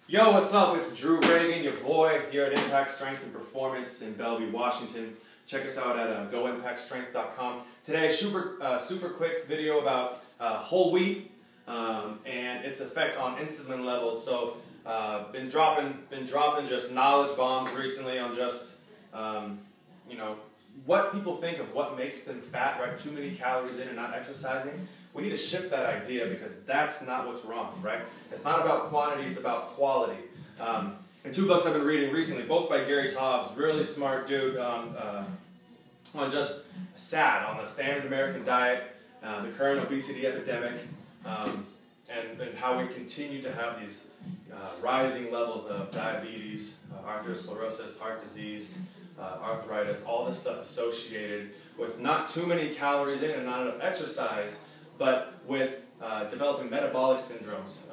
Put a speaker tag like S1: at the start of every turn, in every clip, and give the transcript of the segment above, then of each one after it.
S1: Yo, what's up? It's Drew Reagan, your boy, here at Impact Strength and Performance in Bellevue, Washington. Check us out at goimpactstrength.com. Today, super quick video about whole wheat and its effect on insulin levels. So, been dropping just knowledge bombs recently on just what people think of what makes them fat, right? Too many calories in and not exercising. We need to shift that idea because that's not what's wrong, right? It's not about quantity, it's about quality. And two books I've been reading recently, both by Gary Taubes, really smart dude, on just SAD, on the standard American diet, the current obesity epidemic, and how we continue to have these rising levels of diabetes, arteriosclerosis, heart disease, arthritis, all this stuff associated with not too many calories in and not enough exercise, but with developing metabolic syndromes.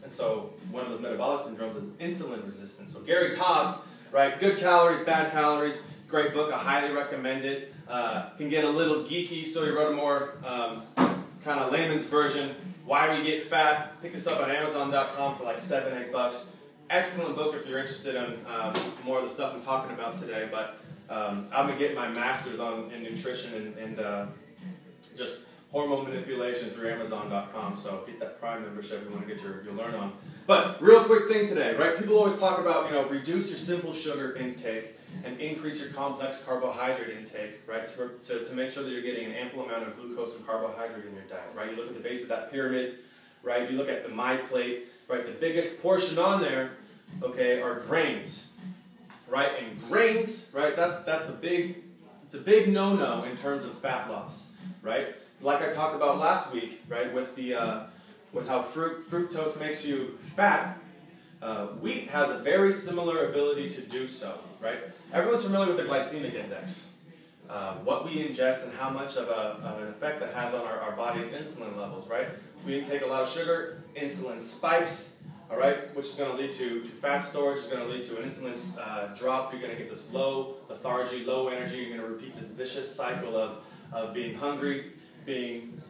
S1: And so one of those metabolic syndromes is insulin resistance. So Gary Taubes, right, good calories, bad calories, great book, I highly recommend it. Can get a little geeky, so he wrote a more kind of layman's version, Why We Get Fat. Pick this up on Amazon.com for like $7, $8. Excellent book if you're interested in more of the stuff I'm talking about today. But I've been getting my master's in nutrition and just hormone manipulation through Amazon.com. So get that Prime membership. You want to get your learn on. But real quick thing today, right? People always talk about reduce your simple sugar intake and increase your complex carbohydrate intake, right? To make sure that you're getting an ample amount of glucose and carbohydrate in your diet, right? You look at the base of that pyramid, right? You look at the My Plate, right? The biggest portion on there, okay, are grains, right? And grains, right? It's a big no-no in terms of fat loss, right? Like I talked about last week, right? With how fructose makes you fat, wheat has a very similar ability to do so, right? Everyone's familiar with the glycemic index, what we ingest and how much of an effect that has on our body's insulin levels, right? We intake a lot of sugar, insulin spikes, all right, which is going to lead to fat storage, is going to lead to an insulin drop. You're going to get this low lethargy, low energy. You're going to repeat this vicious cycle of being hungry, being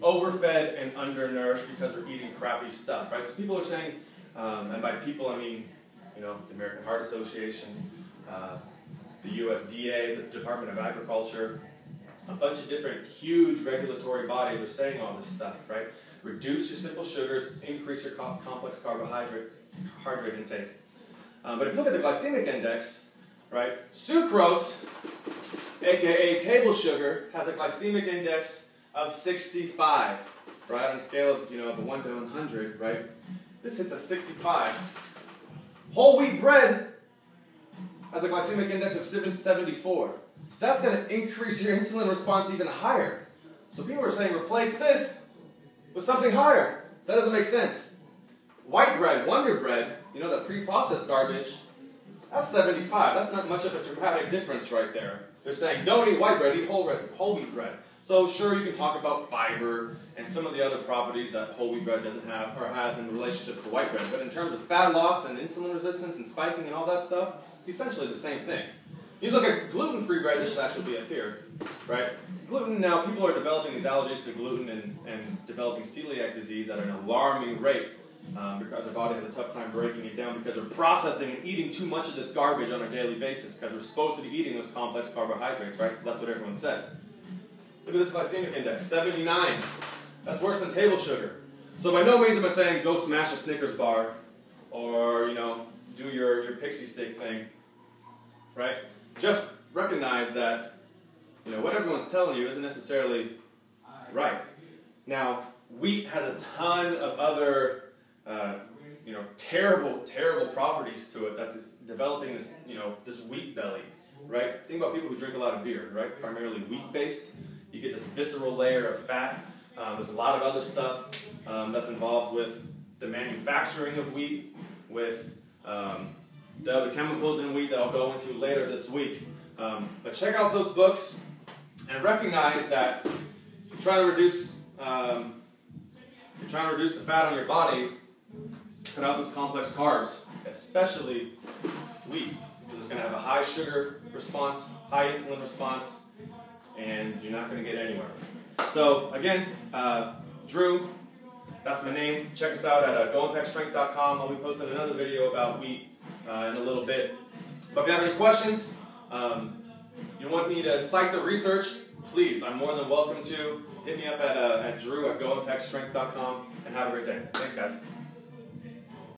S1: overfed and undernourished because we're eating crappy stuff, right? So people are saying, and by people I mean, the American Heart Association, the USDA, the Department of Agriculture, a bunch of different huge regulatory bodies are saying all this stuff, right? Reduce your simple sugars, increase your complex carbohydrate intake. But if you look at the glycemic index, right, sucrose, aka table sugar, has a glycemic index of 65, right, on a scale of of 1 to 100, right? This hits at 65. Whole wheat bread has a glycemic index of 74. So that's going to increase your insulin response even higher. So people are saying replace this with something higher. That doesn't make sense. White bread, Wonder Bread, that pre-processed garbage, that's 75. That's not much of a dramatic difference right there. They're saying don't eat white bread, eat whole wheat bread. So sure, you can talk about fiber and some of the other properties that whole wheat bread doesn't have or has in relationship to white bread. But in terms of fat loss and insulin resistance and spiking and all that stuff, it's essentially the same thing. You look at gluten-free bread, this should actually be up here, right? Gluten, now people are developing these allergies to gluten and developing celiac disease at an alarming rate because their body has a tough time breaking it down because they're processing and eating too much of this garbage on a daily basis because we're supposed to be eating those complex carbohydrates, right? Because that's what everyone says. Look at this glycemic index, 79. That's worse than table sugar. So by no means am I saying go smash a Snickers bar or, do your pixie stick thing, right? Just recognize that, what everyone's telling you isn't necessarily right. Now, wheat has a ton of other, terrible properties to it that's developing this, this wheat belly, right? Think about people who drink a lot of beer, right? Primarily wheat-based. You get this visceral layer of fat. There's a lot of other stuff that's involved with the manufacturing of wheat, with the other chemicals in wheat that I'll go into later this week. But check out those books and recognize that you're trying to reduce the fat on your body. Cut out those complex carbs, especially wheat, because it's going to have a high sugar response, high insulin response, and you're not going to get anywhere. So again, Drew, That's my name. Check us out at goimpactstrength.com. I'll be posting another video about wheat in a little bit. But if you have any questions, you want me to cite the research, please, I'm more than welcome to. Hit me up at Drew at goimpactstrength.com, and have a great day. Thanks, guys.